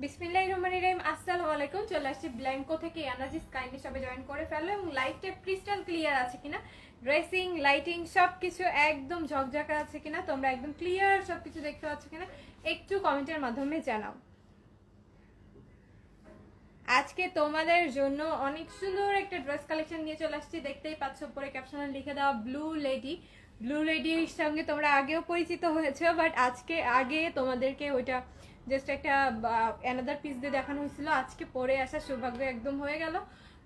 বিসমিল্লাহির রহমানির রহিম। আসসালামু আলাইকুম। চলে আসছি ব্ল্যাঙ্কো থেকে এনার্জি কাইন্ডলি সবাই জয়েন করে ফেলো এবং লাইটটা ক্রিস্টাল ক্লিয়ার আছে কিনা, ড্রেসিং লাইটিং সবকিছু একদম ঝকঝকা আছে কিনা, তোমরা একদম ক্লিয়ার সবকিছু দেখতে পাচ্ছ কিনা একটু কমেন্টের মাধ্যমে জানাও। আজকে তোমাদের জন্য অনেক সুন্দর একটা ড্রেস কালেকশন নিয়ে চলে আসছি। দেখতেই পাচ্ছ উপরে ক্যাপশনে লিখে দেওয়া ব্লু লেডি। ব্লু লেডির সঙ্গে তোমরা আগেও পরিচিত হয়েছো, বাট আগে তোমাদেরকে ওইটা জাস্ট একটা অ্যানাদার পিস দিয়ে দেখানো হয়েছিল। আজকে পরে আসার সৌভাগ্য একদম হয়ে গেল।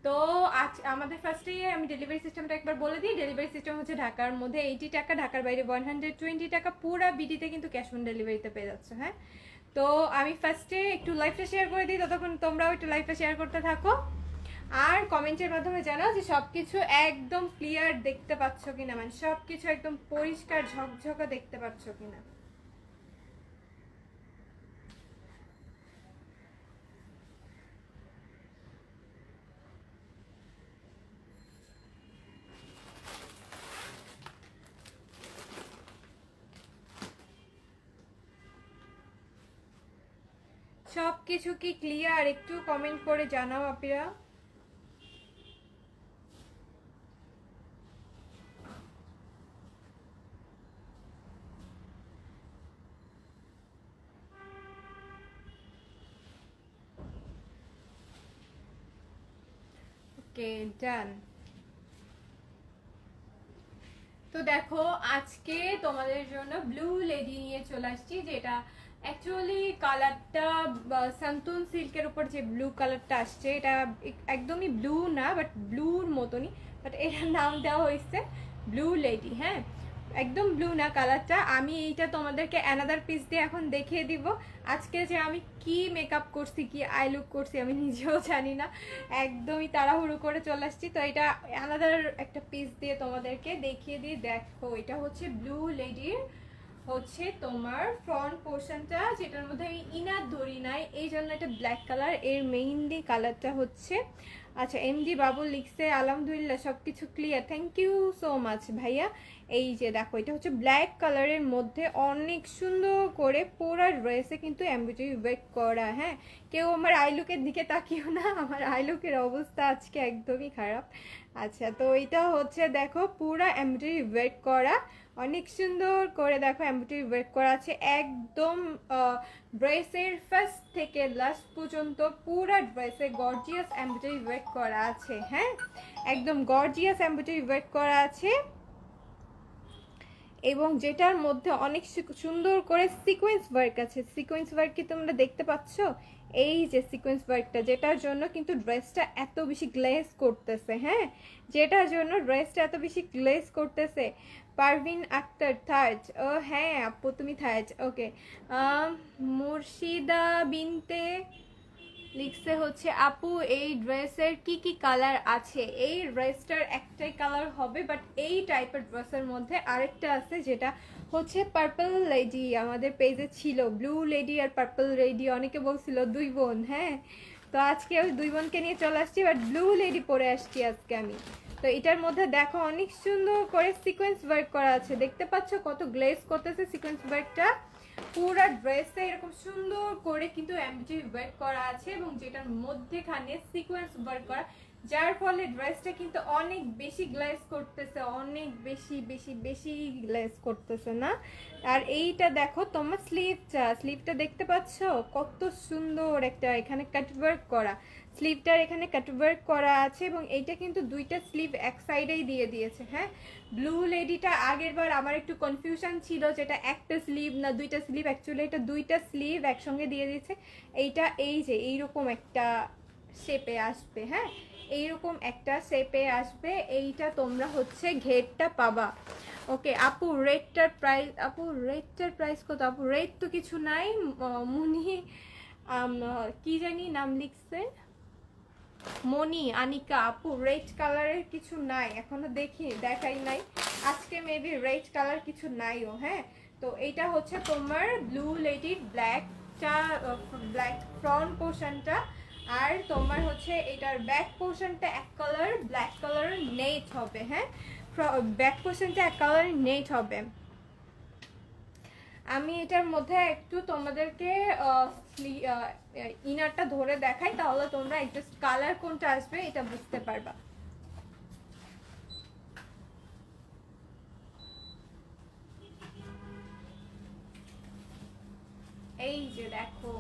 তো আজ আমাদের ফার্স্টে আমি ডেলিভারি সিস্টেমটা একবার বলে দিই। ডেলিভারি সিস্টেম হচ্ছে ঢাকার মধ্যে 80 টাকা, ঢাকার বাইরে 120 টাকা। পুরা বিডিতে কিন্তু ক্যাশ অন ডেলিভারিতে পেয়ে যাচ্ছে। হ্যাঁ, তো আমি ফার্স্টে একটু লাইভটা শেয়ার করে দিই, ততক্ষণ তোমরাও একটু লাইভটা শেয়ার করতে থাকো আর কমেন্টের মাধ্যমে জানাও যে সবকিছু একদম ক্লিয়ার দেখতে পাচ্ছ কিনা, মানে সবকিছু একদম পরিষ্কার ঝকঝকা দেখতে পাচ্ছ কিনা। সবকিছু কি ক্লিয়ার একটু কমেন্ট করে জানাও আপিরা। ওকে, ডান। তো দেখো আজকে তোমাদের জন্য ব্লু লেডি নিয়ে চলে আসছি, যেটা অ্যাকচুয়ালি কালারটা সান্তুন সিল্কের উপর যে ব্লু কালারটা আসছে এটা একদমই ব্লু না, বাট ব্লুর মতনই, বাট এটার নাম দেওয়া হয়েছে ব্লু লেডি। হ্যাঁ, একদম ব্লু না কালারটা। আমি এইটা তোমাদেরকে অ্যানাদার পিস দিয়ে এখন দেখিয়ে দিব। আজকে যে আমি কি মেকআপ করছি, কি আই লুক করছি আমি নিজেও জানি না, একদমই তাড়াহুড়ো করে চলে আসছি। তো এটা অ্যানাদার একটা পিস দিয়ে তোমাদেরকে দেখিয়ে দিই। দেখো এটা হচ্ছে ব্লু লেডির হচ্ছে তোমার ফ্রন্ট পোর্শনটা, যেটার মধ্যে আমি ইনার ধরি নাই এই জন্য এটা ব্ল্যাক কালার। এর মেইনলি কালারটা হচ্ছে, আচ্ছা এমডি বাবু লিখছে আলহামদুলিল্লাহ সবকিছু clear, thank you so much ভাইয়া। এই যে দেখো এটা হচ্ছে ব্ল্যাক কালারের মধ্যে অনেক সুন্দর করে পুরো ড্রেসে কিন্তু এমব্রয়ডারি ওয়ার্ক করা। হ্যাঁ, কেউ আমার আইলুকের দিকে তাকিও না, আমার আইলুকের অবস্থা আজকে একদমই খারাপ। আচ্ছা, তো এটা হচ্ছে দেখো পুরো এমব্রয়ডারি ওয়ার্ক করা, অনেক সুন্দর করে দেখো এমব্রয়ডারি ওয়ার্ক করা আছে একদম। ড্রেসের ফার্স্ট থেকে লাস্ট পর্যন্ত পুরো ড্রেসে গর্জিয়াস এমব্রয়ডারি ওয়ার্ক করা আছে। হ্যাঁ, একদম গর্জিয়াস এমব্রয়ডারি ওয়ার্ক করা আছে, এবং যেটার মধ্যে অনেক সুন্দর করে সিকোয়েন্স ওয়ার্ক আছে। সিকোয়েন্স ওয়ার্ক কি তোমরা দেখতে পাচ্ছ? এই যে সিকোয়েন্স ওয়ার্কটা, যেটার জন্য কিন্তু ড্রেসটা এত বেশি গ্লেজ করতেছে। হ্যাঁ, যেটার জন্য ড্রেসটা এত বেশি গ্লেজ করতেছে। পারভিন আক্তার থার্ড, ও হ্যাঁ আপু তুমি থার্ড। ওকে, মুর্শিদা বিনতে লিখছে হচ্ছে আপু এই ড্রেসের কি কি কালার আছে। এই ড্রেসটার একটাই কালার হবে, বাট এই টাইপের ড্রেসের মধ্যে আরেকটা আছে যেটা হচ্ছে পার্পল লেডি। আমাদের পেজে ছিল ব্লু লেডি আর পার্পল লেডি, অনেকে বলছিল দুই বোন। হ্যাঁ, তো আজকে ওই দুই বোনকে নিয়ে চলে আসছি, বাট ব্লু লেডি পরে আসছি আজকে আমি। তো এটার মধ্যে দেখো অনেক সুন্দর করে সিকোয়েন্স ওয়ার্ক করা আছে, দেখতে পাচ্ছ কত গ্লেজ করতেছে সিকোয়েন্স ওয়ার্কটা। পুরো ড্রেসে এরকম সুন্দর করে কিন্তু এমব্রয়ডারি ওয়ার্ক করা আছে, এবং যেটার মধ্যেখানে সিকোয়েন্স ওয়ার্ক করা, যার ফলে ড্রেসটা কিন্তু অনেক বেশি গ্লেজ করতেছে, অনেক বেশি বেশি বেশি গ্লেজ করতেছে না। আর এইটা দেখো তোমার স্লিভটা দেখতে পাচ্ছ কত সুন্দর একটা এখানে কাট ওয়ার্ক করা, স্লিভটার এখানে কাটওয়ার্ক করা আছে, এবং এইটা কিন্তু দুইটা স্লিভ এক সাইডেই দিয়ে দিয়েছে। হ্যাঁ, ব্লু লেডিটা আগের বার আমার একটু কনফিউশন ছিল যেটা একটা স্লিভ না দুইটা স্লিভ, অ্যাকচুয়ালি এটা দুইটা স্লিভ একসঙ্গে দিয়ে দিয়েছে। এইটা এই যে এইরকম একটা শেপে আসবে। হ্যাঁ, এইরকম একটা শেপে আসবে। এইটা তোমরা হচ্ছে ঘেরটা পাবা। ওকে আপু রেটটার প্রাইস কত? আপু রেট তো কিছু নাই। মুনি কি জানি নাম লিখছে, মনি আনিকা আপু রেড কালারের কিছু নাই এখনো, দেখাই নাই। আজকে মেবি রেড কালার কিছু নাইও। হ্যাঁ, তো এইটা হচ্ছে তোমার ব্লু লেডির ব্ল্যাকটা, ব্ল্যাক ফ্রন্ট পোর্শনটা, আর তোমার হচ্ছে এটার ব্যাক পোর্শনটা এক কালার ব্ল্যাক কালারের নেট হবে। হ্যাঁ, ব্যাক পোর্শনটা এক কালারের নেট হবে। আমি এটার মধ্যে একটু তোমাদেরকে ইনারটা ধরে দেখাই, তাহলে তোমরা একটু কালার কোনটা আসবে এটা বুঝতে পারবা। এই যে দেখো,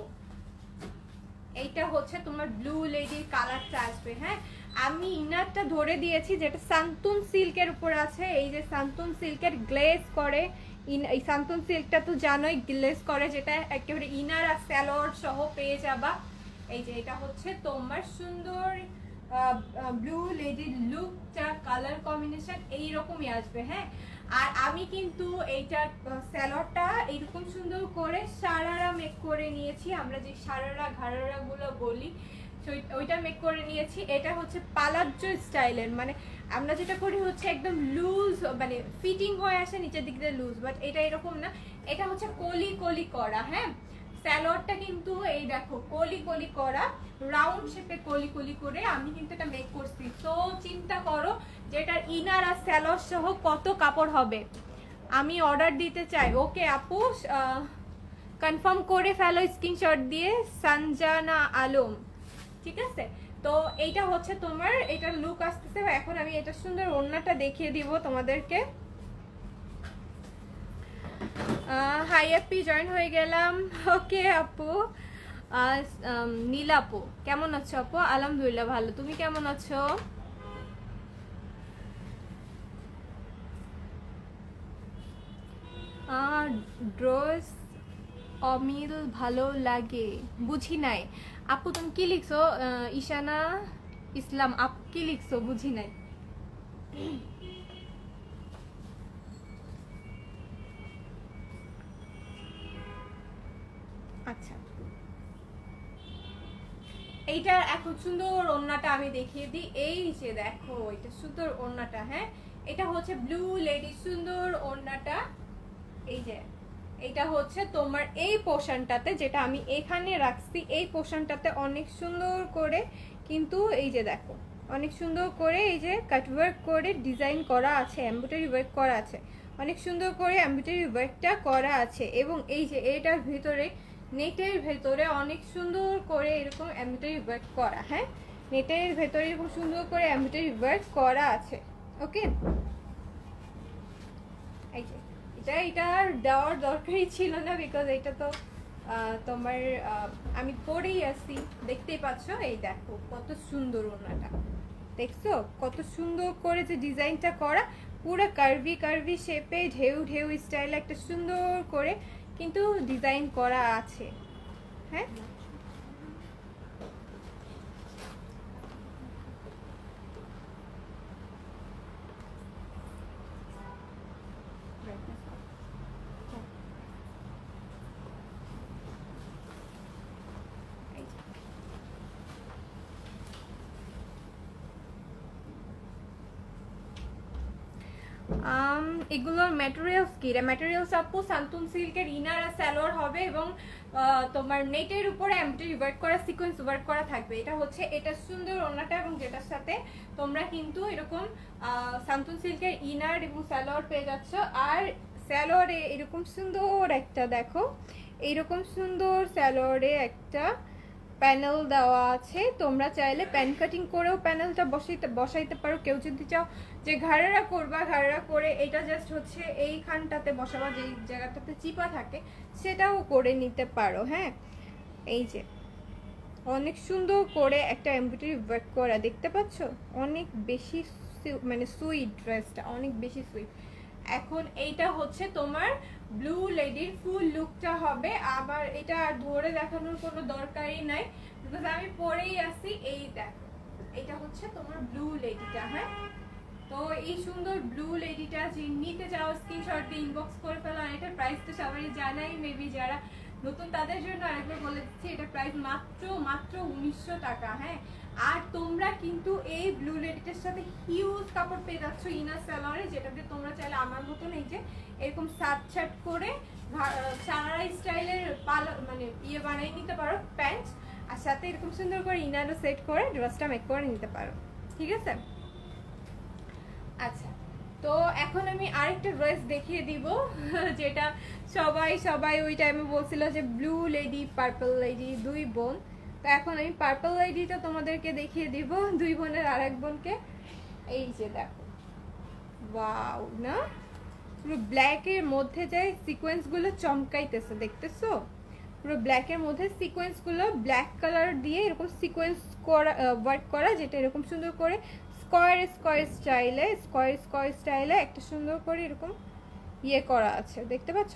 এইটা হচ্ছে তোমার ব্লু লেডির কালারটা আসবে। হ্যাঁ, আমি ইনারটা ধরে দিয়েছি যেটা সান্তুন সিল্কের উপর আছে। এই যে সান্তুন সিল্কের গ্লেজ করে, এই সান্তুন সিল্কটা তো জানোই গ্লেজ করে, যেটা একেবারে ইনার আর স্যালোয়ার সহ পেয়ে যাবা। এই যে এটা হচ্ছে তোমার সুন্দর ব্লু লেডির লুকটা, কালার কম্বিনেশন এইরকমই আসবে। হ্যাঁ, আর আমি কিন্তু এইটার স্যালোয়ারটা এইরকম সুন্দর করে সারারা মেক করে নিয়েছি, আমরা যে সারারা ঘাড়ারা গুলো বলি ওইটা মেক করে নিয়েছি। এটা হচ্ছে পালাজ্জো স্টাইলের, মানে আমরা যেটা করি হচ্ছে একদম লুজ, মানে ফিটিং হয়ে আসে নিচের দিক দিয়ে লুজ, বাট এটা এরকম না, এটা হচ্ছে কলি কলি করা। হ্যাঁ, স্যালোয়ারটা কিন্তু এই দেখো কলি কলি করা, রাউন্ড শেপে কলি কলি করে আমি কিন্তু এটা মেক করছি। তো চিন্তা করো যে এটার ইনার আর স্যালোয়ার সহ কত কাপড় হবে। আমি অর্ডার দিতে চাই। ওকে আপু, কনফার্ম করে ফেলো স্ক্রিনশট দিয়ে, সঞ্জানা আলম। ঠিক আছে, তো এইটা হচ্ছে তোমার এটার লুক আসতেছে। এখন আমি এটা সুন্দর ওড়নাটা দেখিয়ে দিব তোমাদেরকে। হাই আপি, জয়েন হয়ে গেলাম। ওকে আপু, নীলা আপু কেমন আছো? আপু আলহামদুলিল্লাহ ভালো, তুমি কেমন আছো? ড্রেস অমিল ভালো লাগে, বুঝি নাই আপু তুমি কি লিখছো? ঈশানা ইসলাম আপু কি লিখছো বুঝি নাই। আচ্ছা, এইটা এখন সুন্দর ওড়নাটা আমি দেখিয়ে দিই। এই যে দেখো এটা সুন্দর ওড়নাটা। হ্যাঁ, এটা হচ্ছে ব্লু লেডি সুন্দর ওড়নাটা। এই যে এটা হচ্ছে তোমার এই পোর্শনটাতে, যেটা আমি এখানে রাখছি, এই পোর্শনটাতে অনেক সুন্দর করে কিন্তু এই যে দেখো অনেক সুন্দর করে এই যে কাটওয়ার্ক করে ডিজাইন করা আছে, এমব্রয়ডারি ওয়ার্ক করা আছে, অনেক সুন্দর করে এমব্রয়ডারি ওয়ার্কটা করা আছে। এবং এই যে এটার ভিতরে নেটের ভেতরে অনেক সুন্দর করে এরকম এমব্রয়ডারি ওয়ার্ক করা। হ্যাঁ, নেটের ভেতরে এরকম সুন্দর করে এমব্রয়ডারি ওয়ার্ক করা আছে। ওকে, এই যে এটা আর দেওয়ার দরকারই ছিল না, বিকজ এটা তো তোমার আমি পরেই আসি, দেখতেই পাচ্ছ। এই দেখো কত সুন্দর ওড়নাটা, দেখছো কত সুন্দর করে যে ডিজাইনটা করা, পুরো কার্ভি কার্ভি শেপে ঢেউ ঢেউ স্টাইলে একটা সুন্দর করে কিন্তু ডিজাইন করা আছে। হ্যাঁ, এগুলোর ম্যাটেরিয়ালস কি? ম্যাটেরিয়ালস আপু সান্তুন সিল্কের ইনার আর সালোয়ার হবে, এবং তোমার নেটের উপরে এমব্রয়ডারি ওয়ার্ক করা, সিকোয়েন্স ওয়ার্ক করা থাকবে। এটা হচ্ছে এটা সুন্দর ওড়নাটা, এবং যেটার সাথে তোমরা কিন্তু এরকম সান্তুন সিল্কের ইনার এবং সালোয়ার পেয়ে যাচ্ছ। আর সালোয়ারে এরকম সুন্দর একটা দেখো, এইরকম সুন্দর সালোয়ারে একটা প্যানেল দেওয়া আছে। তোমরা চাইলে প্যান কাটিং করেও প্যানেলটা বসাইতে পারো। কেউ যদি চাও যে ঘাড়ারা করবা, ঘাড়ারা করে এটা জাস্ট হচ্ছে এইখানটাতে বসাবা, যেই জায়গাটাতে চিপা থাকে সেটাও করে নিতে পারো। হ্যাঁ, এই যে অনেক সুন্দর করে একটা এমব্রয়ডারি ওয়ার্ক করা, দেখতে পাচ্ছ? অনেক বেশি মানে সুইট, ড্রেসটা অনেক বেশি সুইট। এখন এইটা হচ্ছে তোমার ব্লু লেডির ফুল লুকটা হবে। আবার এটা আর ধরে দেখানোর কোনো দরকারই নাই, বিকজ আমি পরেই আসি। এই দেখো এটা হচ্ছে তোমার ব্লু লেডিটা। হ্যাঁ, তো এই সুন্দর ব্লু লেডিটা যে নিতে চাও স্ক্রিনশট দিয়ে ইনবক্স করে ফেলো। আর এটার প্রাইস তো সবাই জানাই, মেবি যারা নতুন তাদের জন্য আরেকবার বলে দিচ্ছি, এটা প্রাইস মাত্র 1900 টাকা। হ্যাঁ, আর তোমরা কিন্তু এই ব্লু লেডিটার সাথে হিউজ কাপড় পেয়ে যাচ্ছ ইনার সালোয়ারে, যেটাতে তোমরা চাইলে আমার মতন এই যে এরকম সাত ছাট করে সারারা স্টাইলের মানে ইয়ে বানিয়ে নিতে পারো প্যান্ট, আর সাথে এরকম সুন্দর করে ইনারও সেট করে ড্রেসটা মেক করে নিতে পারো। ঠিক আছে, আচ্ছা তো এখন আমি আরেকটা ড্রেস দেখিয়ে দিব যেটা সবাই সবাই ওই টাইমে বলছিল যে ব্লু লেডি পার্পল লেডি, দুই বোন। তো এখন আমি পার্পল লেডিটা তোমাদেরকে দেখিয়ে দিব, দুই বোনের আর এক বোনকে। এই যে দেখো, ওয়াও না, পুরো ব্ল্যাকের মধ্যে যে সিকোয়েন্সগুলো চমকাইতেছে, দেখতেছো? পুরো ব্ল্যাকের মধ্যে সিকোয়েন্সগুলো ব্ল্যাক কালার দিয়ে এরকম সিকোয়েন্স করা, ওয়ার্ক করা, যেটা এরকম সুন্দর করে স্কোয়ার স্কোয়ার স্টাইলে একটা সুন্দর করে এরকম ইয়ে করা আছে, দেখতে পাচ্ছ?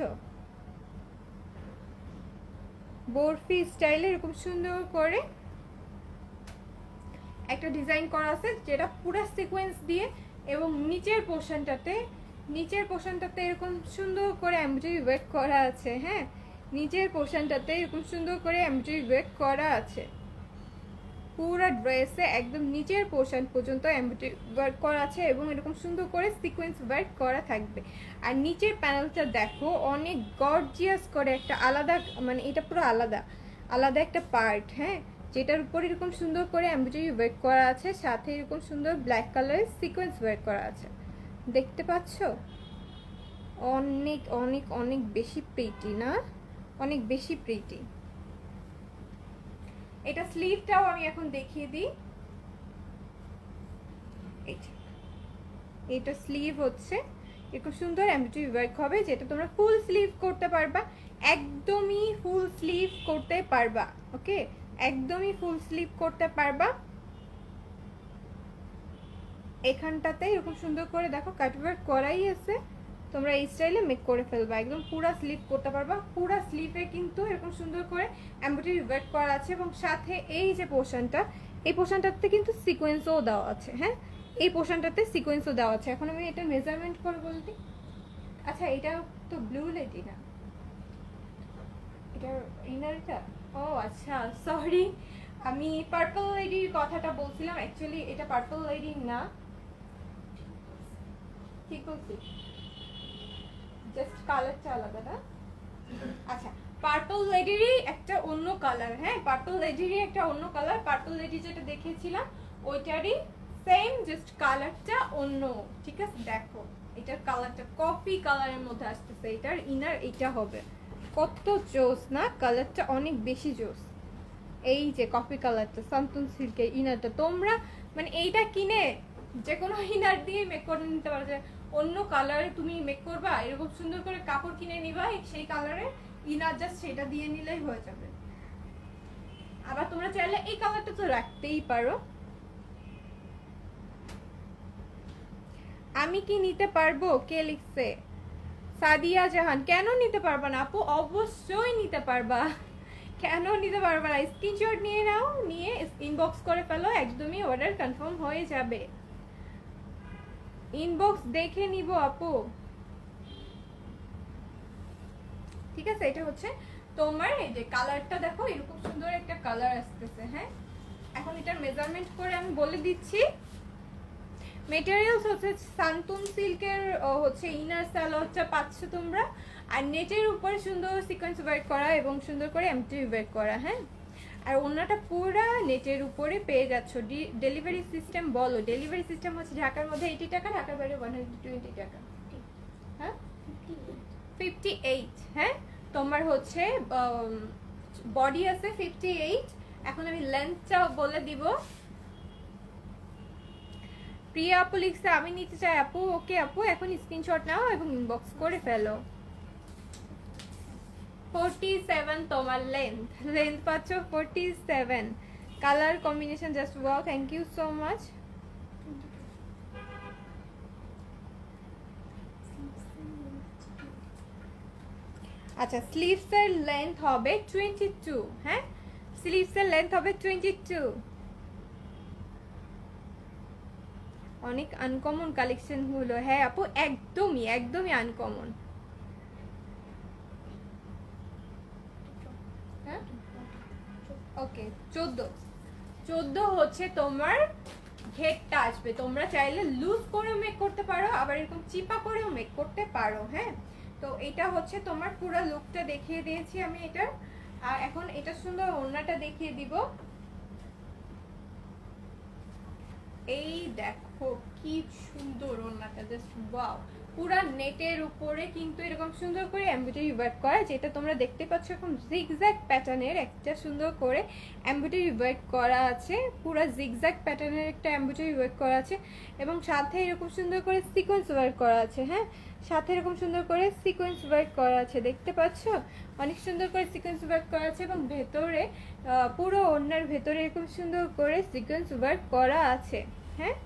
বরফি স্টাইলে এরকম সুন্দর করে একটা ডিজাইন করা আছে, যেটা পুরো সিকোয়েন্স দিয়ে, এবং নিচের পোর্শনটাতে এরকম সুন্দর করে এমব্রয়ডারি ওয়ার্ক করা আছে। হ্যাঁ, নিচের পোর্শনটাতে এরকম সুন্দর করে এমব্রয়ডারি ওয়ার্ক করা আছে। পুরো ড্রেসে একদম নিচের পোর্শন পর্যন্ত এমব্রয়ডারি ওয়ার্ক করা আছে এবং এরকম সুন্দর করে সিকোয়েন্স ওয়ার্ক করা থাকবে। আর নিচের প্যানেলটা দেখো, অনেক গর্জিয়াস করে একটা আলাদা, মানে এটা পুরো আলাদা একটা পার্ট। হ্যাঁ, যেটার উপর এরকম সুন্দর করে এমব্রয়ডারি ওয়ার্ক করা আছে, সাথে এরকম সুন্দর ব্ল্যাক কালারের সিকোয়েন্স ওয়ার্ক করা আছে, দেখতে পাচ্ছ? অনেক অনেক অনেক বেশি প্রিটি না, অনেক বেশি প্রিটি। এটা স্লিভটাও আমি এখন দেখিয়ে দিই। এটা স্লিভ হচ্ছে এরকম সুন্দর এমব্রয়ডারি ওয়ার্ক হবে, যেটা তোমরা ফুল স্লিভ করতে পারবা, একদমই ফুল স্লিভ করতে পারবা। ওকে, একদমই ফুল স্লিভ করতে পারবা। এখানটাতে এরকম সুন্দর করে দেখো কাটওয়ার্ক করাই আছে, তোমরা এই স্টাইলে মেক করে ফেলবা, একদম পুরা স্লিভ করতে পারবা। পুরা স্লিভে কিন্তু এরকম সুন্দর করে এমব্রয়ডারি ওয়ার্ক করা আছে, এবং সাথে এই যে পোর্শনটা, এই পোর্শনটাতে কিন্তু সিকোয়েন্সও দেওয়া আছে। হ্যাঁ, এই পোর্শনটাতে সিকোয়েন্সও দেওয়া আছে। এখন আমি এটা মেজারমেন্ট করে বলতে, আচ্ছা এটা তো ব্লু লেডি না, এটা ইনারটা, ও আচ্ছা সরি, আমি পার্পল লেডির কথাটা বলছিলাম, অ্যাকচুয়ালি এটা পার্পল লেডি না, ঠিক বলছি, জাস্ট কালারটা আলাদা না। আচ্ছা, পার্পল লেডিরই একটা অন্য কালার। হ্যাঁ, পার্পল লেডিরই একটা অন্য কালার, পার্পল লেডি যেটা দেখেছিলাম ওইটারই সেম, জাস্ট কালারটা অন্য। ঠিক আছে, দেখো এটার কালারটা কফি কালারের মধ্যে আসতেছে, এটার ইনার এইটা হবে, কত জোস না, কালারটা অনেক বেশি জোস। এই যে কফি কালারটা সান্তুন সিল্কের ইনারটা, তোমরা মানে এইটা কিনে যে কোনো ইনার দিয়ে মেক করে নিতে পারো। যে অন্য কালারে তুমি মেক করবা, এরকম সুন্দর করে কাপড় কিনে নিবা, সেই কালারে ইনার জাস্ট সেটা দিয়ে নিলেই হয়ে যাবে। আবার তোমরা চাইলে এই কালারটা তো রাখতেই পারো। আমি কি নিতে পারবো, কে লিখছে? সাদিয়া জাহান, কেন নিতে পারবা না আপু? অবশ্যই নিতে পারবা, কেন নিতে পারবা না? স্ক্রিনশট নিয়ে নাও, নিয়ে ইনবক্স করে ফেলো, একদমই অর্ডার কনফার্ম হয়ে যাবে। ইনবক্স দেখে নিব আপু। ঠিক আছে, এটা হচ্ছে তোমার এই যে কালারটা দেখো, এরকম সুন্দর একটা কালার আসতেছে। হ্যাঁ, এখন এটার মেজারমেন্ট করে আমি বলে দিচ্ছি। মেটেরিয়ালস হচ্ছে সান্তুন সিল্কের, হচ্ছে ইনার সালোয়ারটা পাচ্ছ তোমরা, আর নেটের উপরে সুন্দর সিকোয়েন্স ওয়ার্ক করা এবং সুন্দর করে এমব্রয়ডারি ওয়ার্ক করা। হ্যাঁ, আর ওনাটা পুরা নেটের উপরে পেয়ে যাচ্ছ। ডেলিভারি সিস্টেম বলো, ডেলিভারি সিস্টেম হচ্ছে ঢাকার মধ্যে 80 টাকা, ঢাকার বাইরে 120 টাকা। হ্যাঁ, 58। হ্যাঁ, তোমার হচ্ছে বডি আছে 58। এখন আমি লেন্থটা বলে দিব। প্রিয়া আপু লিখছে আমি নিতে চাই আপু। ওকে আপু, এখন স্ক্রিনশট নাও এবং ইনবক্স করে ফেলো। 47 তোমার লেন্থ পাচ্ছ 47। Colour combination just wow, thank you so much. আচ্ছা, স্লিভসের লেন্থ হবে 22। হ্যাঁ, স্লিভসের লেন্থ হবে 22। অনেক আনকমন কালেকশন হলো। হ্যাঁ আপু, একদমই আনকমন। হ্যাঁ, ওকে, 14 হচ্ছে তোমার ঘেরটা আসবে। তোমরা চাইলে লুজ করেও মেক করতে পারো, আবার এরকম চিপা করেও মেক করতে পারো। হ্যাঁ, তো এটা হচ্ছে তোমার পুরো লুকটা দেখিয়ে দিয়েছি আমি এটার। আর এখন এটা সুন্দর ওড়নাটা দেখিয়ে দিব। এই দেখো, দেখো কি সুন্দর ওড়নাটা, জাস্ট ওয়াও। পুরা নেটের উপরে কিন্তু এরকম সুন্দর করে এমব্রয়ডারি ওয়ার্ক করা, যেটা তোমরা দেখতে পাচ্ছ এখন জিগজ্যাগ প্যাটার্নের একটা সুন্দর করে এমব্রয়ডারি ওয়ার্ক করা আছে। পুরা জিগজ্যাগ প্যাটার্নের একটা এমব্রয়ডারি ওয়ার্ক করা আছে এবং সাথে এরকম সুন্দর করে সিকোয়েন্স ওয়ার্ক করা আছে। হ্যাঁ, সাথে এরকম সুন্দর করে সিকোয়েন্স ওয়ার্ক করা আছে, দেখতে পাচ্ছ অনেক সুন্দর করে সিকোয়েন্স ওয়ার্ক করা আছে এবং ভেতরে পুরো ওড়নার ভেতরে এরকম সুন্দর করে সিকোয়েন্স ওয়ার্ক করা আছে। হ্যাঁ,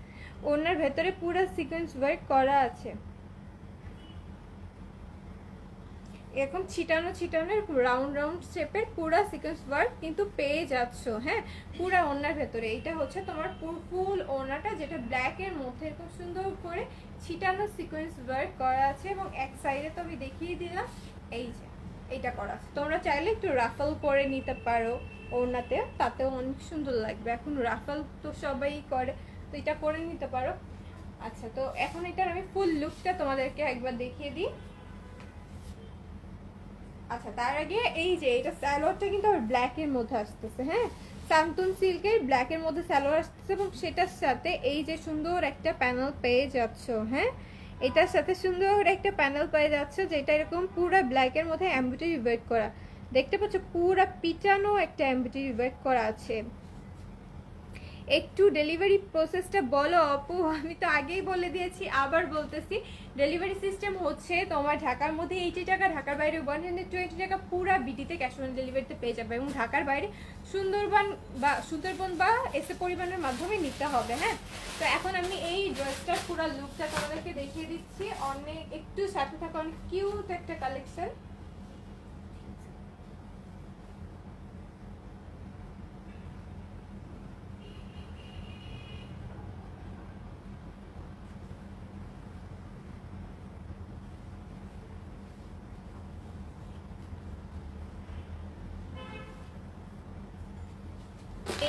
ওড়নার ভেতরে পুরো সিকোয়েন্স ওয়ার্ক করা আছে, এরকম ছিটানো ছিটানো রাউন্ড রাউন্ড শেপের পুরা সিকোয়েন্স ওয়ার্ক কিন্তু পেয়ে যাচ্ছ। হ্যাঁ, পুরা ওড়নার ভেতরে এইটা হচ্ছে তোমার ফুল ওড়নাটা, যেটা ব্ল্যাক এর মধ্যে এরকম সুন্দর করে ছিটানো সিকোয়েন্স ওয়ার্ক করা আছে এবং এক সাইডে তো আমি দেখিয়ে দিলাম এই যে এইটা করা আছে। তোমরা চাইলে একটু রাফল করে নিতে পারো ওড়নাতে, তাতেও অনেক সুন্দর লাগবে। এখন রাফল তো সবাই করে, তো এটা করে নিতে পারো। আচ্ছা, তো এখন এটার আমি ফুল লুকটা তোমাদেরকে একবার দেখিয়ে দিই। আচ্ছা, তার আগে এই যে এটা স্যালোয়ারটা কিন্তু আবার ব্ল্যাক এর মধ্যে আসতেছে। হ্যাঁ, সান্তন সিল্কের ব্ল্যাক এর মধ্যে স্যালোয়ার আসতেছে এবং সেটার সাথে এই যে সুন্দর একটা প্যানেল পেয়ে যাচ্ছ। হ্যাঁ, এটার সাথে সুন্দর একটা প্যানেল পেয়ে যাচ্ছ, যেটা এরকম পুরো ব্ল্যাক এর মধ্যে এমব্রয়ডারি ওয়ার্ক করা, দেখতে পাচ্ছ পুরো পিটানো একটা এমব্রয়ডারি ওয়ার্ক করা আছে। একটু ডেলিভারি প্রসেসটা বলো আপু। আমি তো আগেই বলে দিয়েছি, আবার বলতেছি, ডেলিভারি সিস্টেম হচ্ছে তোমার ঢাকার মধ্যে 80 টাকা, ঢাকার বাইরে 120 টাকা, পুরা বিটিতে ক্যাশ অন ডেলিভারিতে পেয়ে যাবে এবং ঢাকার বাইরে সুন্দরবন বা এসে পরিবহনের মাধ্যমে নিতে হবে। হ্যাঁ, তো এখন আমি এই ড্রেসটার পুরো লুকটা তোমাদেরকে দেখিয়ে দিচ্ছি। অনেক একটু সাথে থাকা, অনেক কিউট একটা কালেকশন।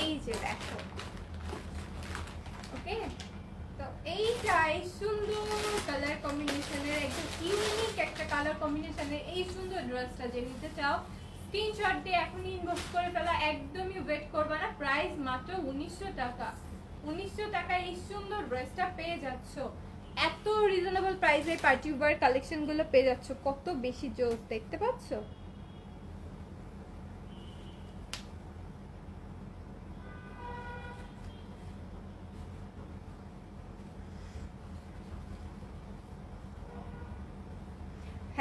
এই যে দেখো, ওকে, তো এইটাই সুন্দর কালার কম্বিনেশনের, একদম ইউনিক একটা কালার কম্বিনেশনের এই সুন্দর ড্রেসটা যে নিতে চাও স্ক্রিনশট দিয়ে এখনই ইনবক্স করে ফেলা, একদমই ওয়েট করবে না। প্রাইস মাত্র 1900 টাকা। 1900 টাকায় এই সুন্দর ড্রেসটা পেয়ে যাচ্ছ। এত রিজনেবল প্রাইসে পার্টি ওয়্যার কালেকশনগুলো পেয়ে যাচ্ছ, কত বেশি জোস, দেখতে পাচ্ছ।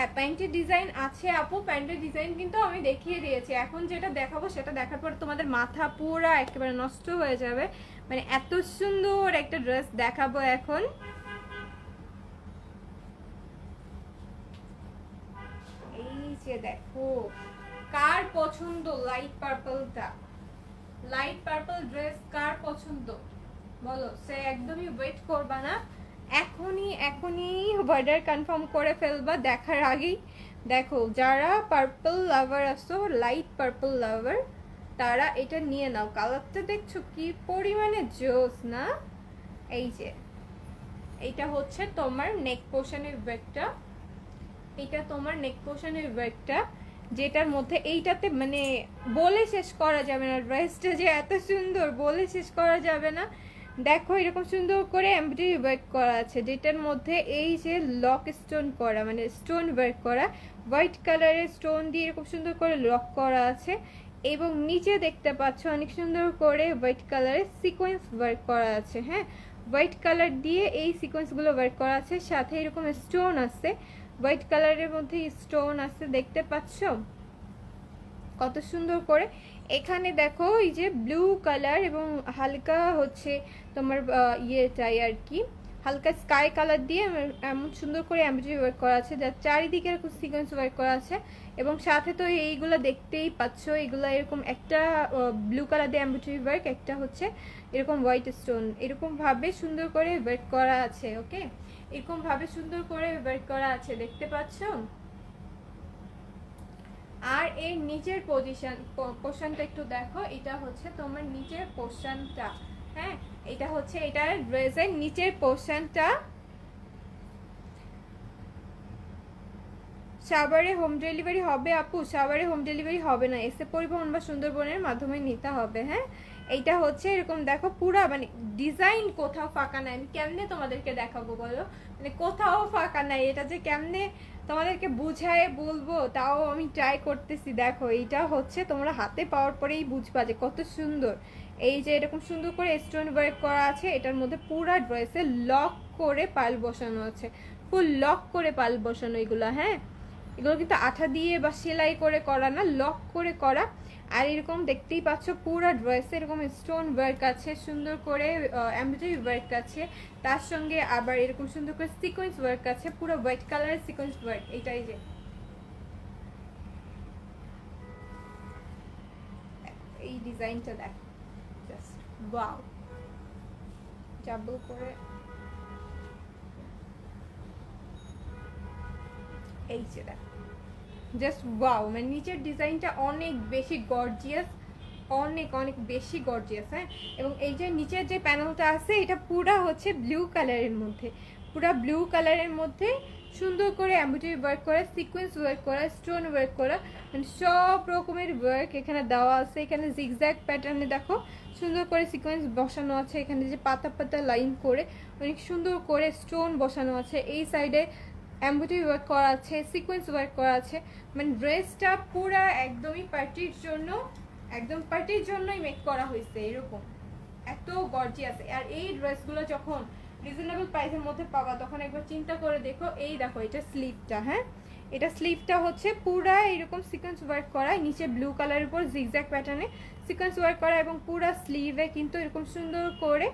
হ্যাঁ, প্যান্টের ডিজাইন আছে আপু, প্যান্টের ডিজাইন কিন্তু আমি দেখিয়ে দিয়েছি। এখন যেটা দেখাবো সেটা দেখার পর তোমাদের মাথা পুরো একেবারে নষ্ট হয়ে যাবে, মানে এত সুন্দর একটা ড্রেস দেখাবো এখন। এই যে দেখো, কার পছন্দ লাইট পার্পলটা, লাইট পার্পল ড্রেস কার পছন্দ বলো, সে একদমই ওয়েট করবা না, এখনই এখনই অর্ডার কনফার্ম করে ফেলবা দেখার আগেই। দেখো, যারা পার্পল লাভার আছো, লাইট পার্পল লাভার, তারা এটা নিয়ে নাও। কালারটা দেখছো কি পরিমাণে জোস না। এই যে এইটা হচ্ছে তোমার নেক পোর্শনের ওয়ার্কটা, এটা তোমার নেক পোর্শনের ওয়ার্কটা, যেটার মধ্যে এইটাতে মানে বলে শেষ করা যাবে না, ড্রেসটা যে এত সুন্দর বলে শেষ করা যাবে না। দেখো, এরকম সুন্দর করে এমব্রয়ডারি ওয়ার্ক করা আছে, যেটার মধ্যে এই যে লক স্টোন করা, মানে স্টোন ওয়ার্ক করা, হোয়াইট কালারের স্টোন দিয়ে এরকম সুন্দর করে লক করা আছে এবং নিচে দেখতে পাচ্ছ অনেক সুন্দর করে হোয়াইট কালারের সিকোয়েন্স ওয়ার্ক করা আছে। হ্যাঁ, হোয়াইট কালার দিয়ে এই সিকোয়েন্সগুলো ওয়ার্ক করা আছে, সাথে এরকম স্টোন আছে, হোয়াইট কালারের মধ্যে স্টোন আছে, দেখতে পাচ্ছ কত সুন্দর করে। এখানে দেখো এই যে ব্লু কালার এবং হালকা হচ্ছে তোমার ইয়েটাই আর কি, হালকা স্কাই কালার দিয়ে এমন সুন্দর করে এমব্রয়ডারি ওয়ার্ক করা আছে, যার চারিদিকে এরকম সিকোয়েন্স ওয়ার্ক করা আছে এবং সাথে তো এইগুলো দেখতেই পাচ্ছ, এগুলো এরকম একটা ব্লু কালার দিয়ে এমব্রয়ডারি ওয়ার্ক, একটা হচ্ছে এরকম হোয়াইট স্টোন, এরকম ভাবে সুন্দর করে ওয়ার্ক করা আছে। ওকে, এরকম ভাবে সুন্দর করে ওয়ার্ক করা আছে, দেখতে পাচ্ছ। আর এর নিচের পোর্শনটা একটু দেখো, এটা হচ্ছে তোমার নিচের পোর্শনটা। হ্যাঁ, এটা হচ্ছে এটার ড্রেসের নিচের পোর্শনটা। সাভারে হোম ডেলিভারি হবে আপু? সাভারে হোম ডেলিভারি হবে না, এসে পরিবহন বা সুন্দরবনের মাধ্যমে নিতে হবে। হ্যাঁ, এইটা হচ্ছে এরকম দেখো পুরা মানে ডিজাইন কোথাও ফাঁকা নাই। আমি কেমনে তোমাদেরকে দেখাবো বলো, মানে কোথাও ফাঁকা নাই। এটা যে কেমনে তোমাদেরকে বুঝায় বলবো তাও আমি ট্রাই করতেছি। দেখো এইটা হচ্ছে তোমরা হাতে পাওয়ার পরেই বুঝবা যে কত সুন্দর। এই যে এরকম সুন্দর করে স্টোন ওয়ার্ক করা আছে, এটার মধ্যে পুরা ড্রেসে লক করে পাল বসানো আছে, ফুল লক করে পাল বসানো এগুলো। হ্যাঁ, এগুলো কিন্তু আঠা দিয়ে বা সেলাই করে করা না, লক করে করা। আর এরকম দেখতেই পাচ্ছ পুরো ড্রেসে এরকম স্টোন ওয়ার্ক আছে, সুন্দর করে এমব্রয়ডারি ওয়ার্ক আছে, তার সঙ্গে আবার এরকম সুন্দর করে সিকোয়েন্স ওয়ার্ক আছে, পুরো হোয়াইট কালারের সিকোয়েন্স ওয়ার্ক। এইটাই যে এই ডিজাইনটা দেখ, জাস্ট ওয়াও, ডাবল করে এই যে দেখ, জাস্ট ওয়াও। মানে নিচের ডিজাইনটা অনেক বেশি গর্জিয়াস, অনেক অনেক বেশি গর্জিয়াস। হ্যাঁ, এবং এই যে নিচের যে প্যানেলটা আছে এটা পুরা হচ্ছে ব্লু কালারের মধ্যে, পুরা ব্লু কালারের মধ্যে সুন্দর করে এমব্রয়ডারি ওয়ার্ক করা, সিকোয়েন্স ওয়ার্ক করা, স্টোন ওয়ার্ক করা, মানে সব রকমের ওয়ার্ক এখানে দেওয়া আছে। এখানে জিগজ্যাগ প্যাটার্নে দেখো সুন্দর করে সিকোয়েন্স বসানো আছে, এখানে যে পাতা পাতা লাইন করে অনেক সুন্দর করে স্টোন বসানো আছে, এই সাইডে এমব্রয়ডারি ওয়ার্ক করা আছে, সিকোয়েন্স ওয়ার্ক করা আছে। মানে ড্রেসটা পুরা একদমই পার্টির জন্য, একদম পার্টির জন্যই মেক করা হয়েছে এরকম, এত গর্জিয়াস। আর এই ড্রেসগুলো যখন রিজনেবল প্রাইসের মধ্যে পাবা তখন একবার চিন্তা করে দেখো। এই দেখো এটা স্লিভটা, হ্যাঁ এটা স্লিভটা হচ্ছে পুরা এরকম সিকোয়েন্স ওয়ার্ক করা, নিচে ব্লু কালারের উপর জিগজ্যাগ প্যাটার্নে সিকোয়েন্স ওয়ার্ক করা, এবং পুরা স্লিভে কিন্তু এরকম সুন্দর করে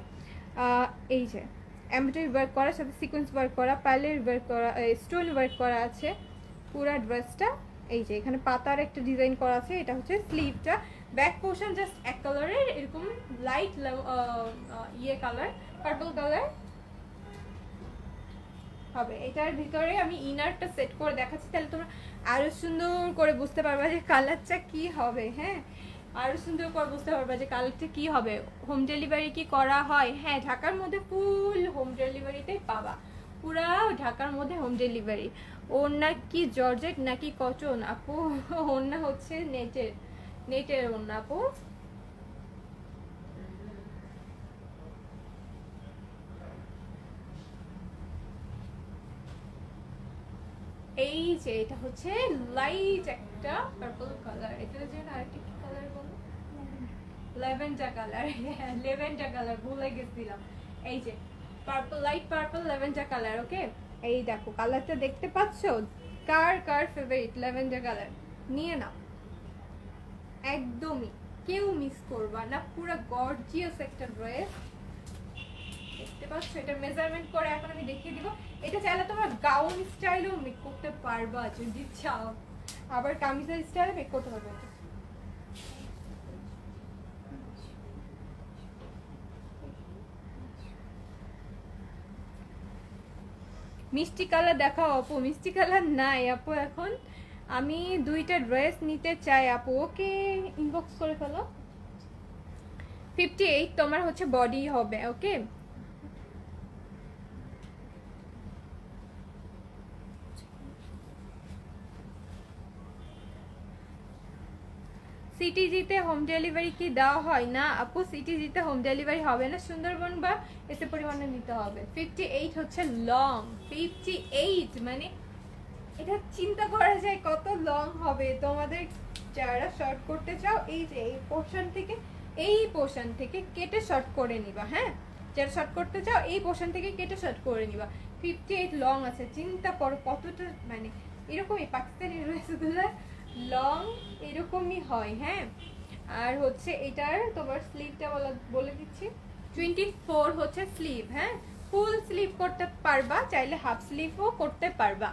এই যে এমব্রয়ডারি ওয়ার্ক করার সাথে সিকোয়েন্স ওয়ার্ক করা, পার্লের ওয়ার্ক করা, স্টোন ওয়ার্ক করা আছে পুরা ড্রেসটা। এই যে এখানে পাতার একটা ডিজাইন করা আছে, এটা হচ্ছে স্লিভটা। ব্যাক পোর্শন জাস্ট এক কালারের এরকম লাইট ইয়ে কালার, পার্পল কালার হবে। এটার ভিতরে আমি ইনারটা সেট করে দেখাচ্ছি, তাহলে তোমরা আরো সুন্দর করে বুঝতে পারবা যে কালারটা কি হবে। হ্যাঁ, আরো সুন্দর করে বুঝতে পারবা যে কালারটা কি হবে। হোম ডেলিভারি কি করা হয়? হ্যাঁ, ঢাকার মধ্যে ফুল হোম ডেলিভারিতেই পাবা, পুরা ঢাকার মধ্যে হোম ডেলিভারি। ওড়না কি জর্জেট নাকি কটন আপু? ওড়না হচ্ছে নেটের, নেটের ওড়না আপু। এই যে এটা হচ্ছে লাইট একটা পার্পল কালার, এটা যে আরেকটা কি কালার বলো, ল্যাভেন্ডার কালার। ল্যাভেন্ডার কালার ভুলে গেছিলাম। এই যে purple, light purple lavender colour. Okay, এই দেখো কালারটা দেখতে পাচ্ছো? কার কার ফেভারিট ল্যাভেন্ডার কালার? নিয়ে নাও, একদমই কেউ মিস করবা না, পুরো গর্জিয়াস একটা ড্রেস। দেখতে পাচ্ছ এটা মেজারমেন্ট করে এখন আমি দেখিয়ে দিব। এটা চাইলে তোমরা গাউন স্টাইলেও মেক করতে পারবা যদি চাও, আবার কামিজের স্টাইলে মেক করতে পারবে। মিষ্টি কালার দেখাও আপু। মিষ্টি কালার নাই আপু এখন, আমি দুইটা ড্রেস নিতে চাই আপু। ওকে, ইনবক্স করে ফেলো। 58 তোমার হচ্ছে বডি হবে। ওকে, সিটিজিতে হোম ডেলিভারি কি দেওয়া হয়? না আপু, সিটিজিতে হোম ডেলিভারি হবে না, সুন্দরবন বা এসে পরিমাণে নিতে হবে। 58 হচ্ছে লং, 58 মানে এটা চিন্তা করা যায় কত লং হবে। তোমাদের যারা শর্ট করতে চাও এই যে এই পোর্শন থেকে, এই পোর্শন থেকে কেটে শর্ট করে নিবা। হ্যাঁ, যারা শর্ট করতে চাও এই পোর্শন থেকে কেটে শর্ট করে নিবা। 58 লং আছে, চিন্তা করো কতটা, মানে এরকমই পাকিস্তানি ড্রেসগুলো লং এরকমই হয়। হ্যাঁ, আর হচ্ছে এটার তোমার স্লিভটা বলে দিচ্ছি, 24 হচ্ছে স্লিভ। হ্যাঁ, ফুল স্লিভ করতে পারবা, চাইলে হাফ স্লিভও করতে পারবা।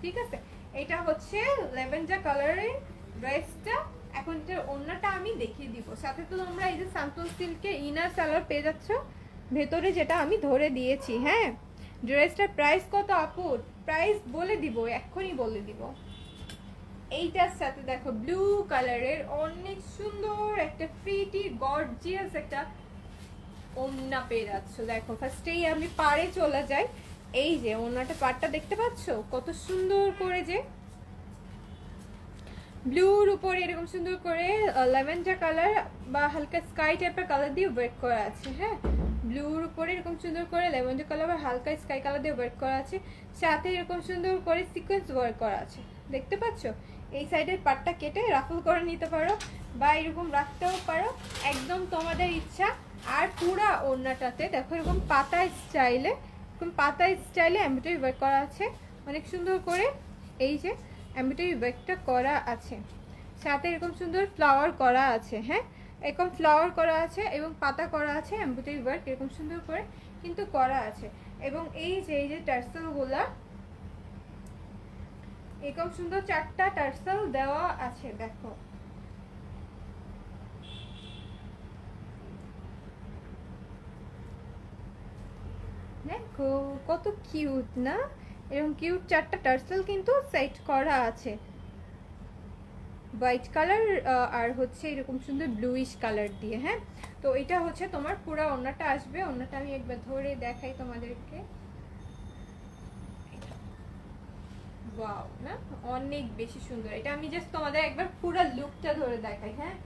ঠিক আছে, এটা হচ্ছে ল্যাভেন্ডার কালারের ড্রেসটা। এখন এটার ওড়নাটা আমি দেখিয়ে দিব, সাথে তো তোমরা এই যে সান্তন সিল্কের ইনার সালোয়ার পেয়ে যাচ্ছ ভেতরে, যেটা আমি ধরে দিয়েছি। হ্যাঁ, ড্রেসটার প্রাইস কত আপু? প্রাইস বলে দিব, এক্ষুনি বলে দিব। এইটার সাথে দেখো ব্লু কালারের অনেক সুন্দর একটা প্রিটি গর্জিয়াস একটা ওড়না পেয়ে যাচ্ছ। দেখো ফার্স্টেই আমি পাড়ে চলে যাই। এই যে ওড়নাটা পাড়টা দেখতে পাচ্ছ কত সুন্দর করে, যে ব্লুর উপরে এরকম সুন্দর করে ল্যাভেন্ডার কালার বা হালকা স্কাই টাইপের কালার দিয়ে ওয়ার্ক করা আছে। হ্যাঁ, ব্লুর উপরে এরকম সুন্দর করে ল্যাভেন্ডার কালার বা হালকা স্কাই কালার দিয়ে ওয়ার্ক করা আছে, সাথে এরকম সুন্দর করে সিকোয়েন্স ওয়ার্ক করা আছে। দেখতে পাচ্ছ? এই সাইডের পার্টটা কেটে রাফল করে নিতে পারো বা এরকম রাখতেও পারো, একদম তোমাদের ইচ্ছা। আর পুরা ওড়নাটাতে দেখো এরকম পাতা স্টাইলে, এরকম পাতা স্টাইলে এমব্রয়ডারি ওয়ার্ক করা আছে, অনেক সুন্দর করে। এই যে এমব্রয়ডারি ওয়ার্কটা করা আছে, সাথে এরকম সুন্দর ফ্লাওয়ার করা আছে। হ্যাঁ, এরকম ফ্লাওয়ার করা আছে এবং পাতা করা আছে, এমব্রয়ডারি ওয়ার্ক এরকম সুন্দর করে কিন্তু করা আছে। এবং এই যে টার্সেলগুলা এরকম সুন্দর 4টা টার্সেল দেওয়া আছে। দেখো দেখো কত কিউট না, এরকম কিউট 4টা টার্সেল কিন্তু সেট করা আছে, হোয়াইট কালার আর হচ্ছে এরকম সুন্দর ব্লুইশ কালার দিয়ে। হ্যাঁ, তো এটা হচ্ছে তোমার পুরো ওড়নাটা আসবে। ওড়নাটা আমি একবার ধরে দেখাই তোমাদেরকে। ওয়াও না, অনেক বেশি সুন্দর। এটা আমি জাস্ট তোমাদের একবার পুরো লুকটা ধরে দেখাই। হ্যাঁ,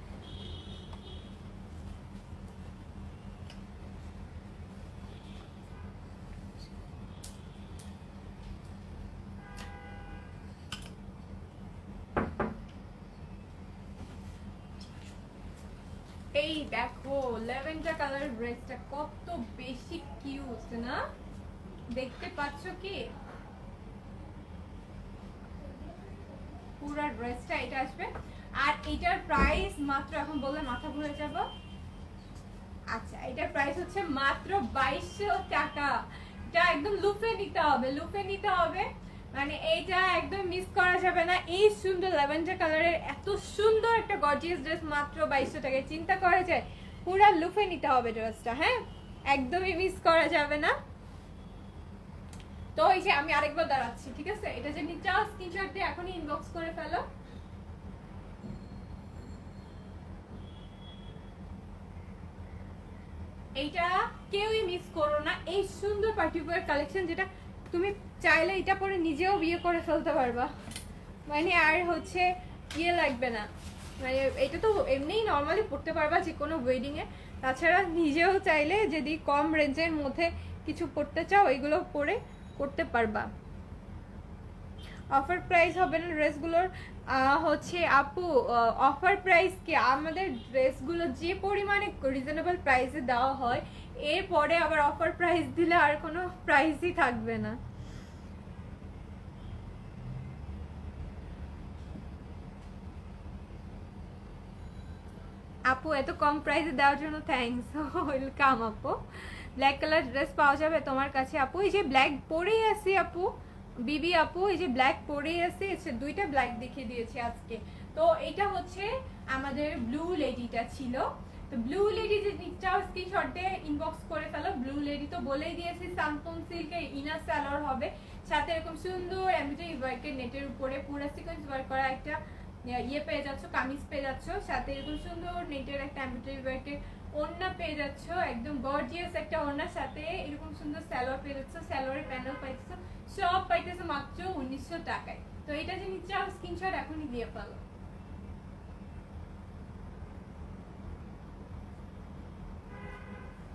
এই দেখো ল্যাভেন্ডার কালার ড্রেসটা কত বেশি কিউট না, দেখতে পাচ্ছ কি? পুরো ড্রেসটা এটা আসবে। আর এটার প্রাইস মাত্র, এখন বললে মাথা ঘুরে যাব। আচ্ছা, এটার প্রাইস হচ্ছে মাত্র 2200 টাকা। এটা একদম লুফে নিতে হবে, লুফে নিতে হবে, মানে এইটা একদম মিস করা যাবে না। এই সুন্দর ল্যাভেন্ডার কালারের এত সুন্দর একটা গর্জিয়াস ড্রেস মাত্র 2200 টাকায়, চিন্তা করা যায়? পুরা লুফে নিতে হবে ড্রেসটা। হ্যাঁ, একদমই মিস করা যাবে না। তো এই যে আমি আরেকবার দাঁড়াচ্ছি, ঠিক আছে? এটা যে নিচে স্ক্রিনশট দিয়ে এখনই ইনবক্স করে ফেলো। এইটা কেউই মিস করো না, এই সুন্দর পার্টি ওয়্যার কালেকশন, যেটা তুমি চাইলে এটা পরে নিজেও বিয়ে করে ফেলতে পারবা, মানে আর হচ্ছে ইয়ে লাগবে না, মানে এটা তো এমনিই নর্মালি পড়তে পারবা যে কোনো ওয়েডিং এ। তাছাড়া নিজেও চাইলে যদি কম রেঞ্জের মধ্যে কিছু পড়তে চাও, এগুলো পরে করতে পারবা। অফার প্রাইস হবে না ড্রেসগুলোর, হচ্ছে আপু অফার প্রাইস কি? আমাদের ড্রেসগুলো যে পরিমাণে রিজনেবল প্রাইসে দেওয়া হয়, এরপরে আবার অফার প্রাইস দিলে আর কোনো প্রাইসই থাকবে না। আপু এত কম প্রাইসে দেওয়ার জন্য থ্যাঙ্কস, ওয়েলকাম আপু। ব্ল্যাক কালার ড্রেস পাওয়া যাবে তোমার কাছে আপু? এই যে ব্ল্যাক পরেই আছি আপু, বিবি আপু, এই যে ব্ল্যাক পরেই আছে, দুইটা ব্ল্যাক দেখিয়ে দিয়েছি আজকে। তো এটা হচ্ছে আমাদের ব্লু লেডিটা ছিল। তো ব্লু লেডি যে নিচটা স্ক্রিনশট দিয়ে ইনবক্স করে ফেলো। ব্লু লেডি তো বলেই দিয়েছি, সান্তন সিল্কের ইনার সালোয়ার হবে, সাথে এরকম সুন্দর এমব্রয়ডারি ওয়ার্কের নেটের উপরে পুরো সিকোয়েন্স ওয়ার্ক করা একটা ইয়ে পেয়ে যাচ্ছ, কামিজ পেয়ে যাচ্ছ, সাথে এরকম সুন্দর নেটের একটা এমব্রয়ডারি ওয়ার্কের ওড়না পেয়ে যাচ্ছ, একদম গর্জিয়াস একটা ওড়নার সাথে এরকম সুন্দর সালোয়ার পেয়ে যাচ্ছ, সালোয়ারের প্যানেল পাইতেছো, সব পাইতেছো মাত্র 1900 টাকায়। তো এটা যে নিচে স্ক্রিনশট এখনই দিয়ে ফেলো।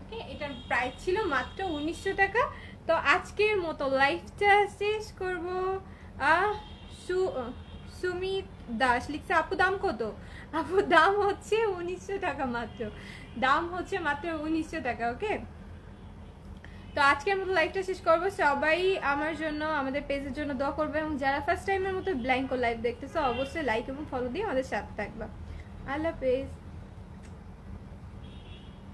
ওকে, এটার প্রাইস ছিল মাত্র 1900 টাকা। তো আজকের মতো লাইফটা শেষ করবো। সুমিত দাস লিখছে আপু দাম কত? আপু দাম হচ্ছে 1900 টাকা মাত্র, দাম হচ্ছে মাত্র 1900 টাকা। ওকে, তো আজকের মতো লাইভটা শেষ করবো। সবাই আমার জন্য, আমাদের পেজের জন্য দোয়া করবে, এবং যারা ফার্স্ট টাইমের মতো ব্ল্যাঙ্কো লাইভ দেখতেছো অবশ্যই লাইক এবং ফলো দিয়ে আমাদের সাথে থাকবা। আল্লাহ হাফেজ।